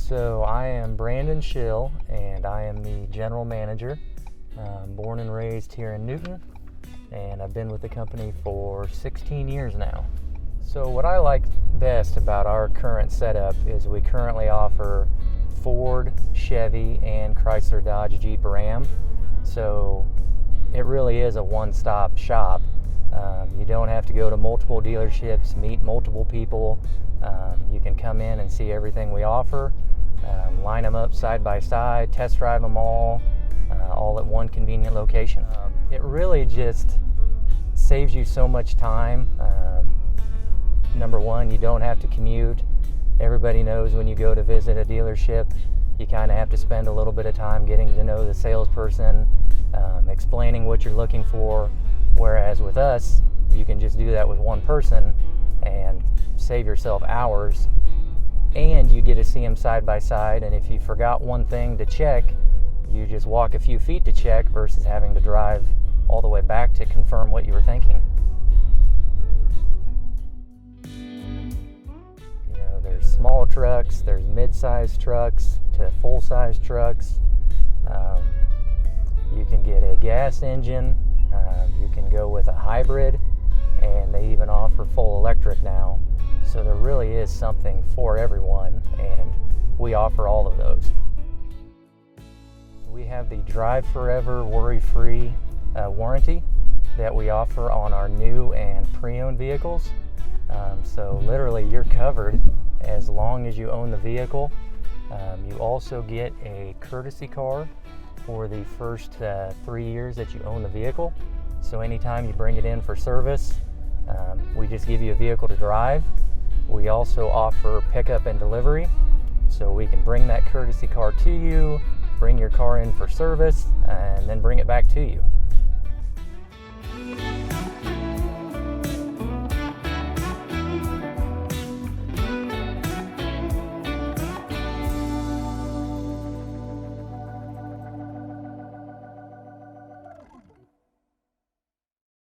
So I am Brandon Schill, and I am the general manager. Born and raised here in Newton, and I've been with the company for 16 years now. So what I like best about our current setup is we currently offer Ford, Chevy, and Chrysler, Dodge, Jeep, Ram. So it really is a one-stop shop. You don't have to go to multiple dealerships, meet multiple people. You can come in and see everything we offer, line them up side by side, test drive them all at one convenient location. It really just saves you so much time. Number one, you don't have to commute. Everybody knows when you go to visit a dealership, you kind of have to spend a little bit of time getting to know the salesperson, explaining what you're looking for, whereas with us, you can just do that with one person and save yourself hours, and you get to see them side by side, and if you forgot one thing to check, you just walk a few feet to check versus having to drive all the way back to confirm what you were thinking. You know, there's small trucks, there's mid-sized trucks to full-size trucks. You can get a gas engine, you can go with a hybrid, and they even offer full electric now. So there really is something for everyone, and we offer all of those. We have the Drive Forever Worry-Free warranty that we offer on our new and pre-owned vehicles. So literally you're covered as long as you own the vehicle. You also get a courtesy car for the first 3 years that you own the vehicle. So anytime you bring it in for service, we just give you a vehicle to drive. We also offer pickup and delivery, so we can bring that courtesy car to you, bring your car in for service, and then bring it back to you.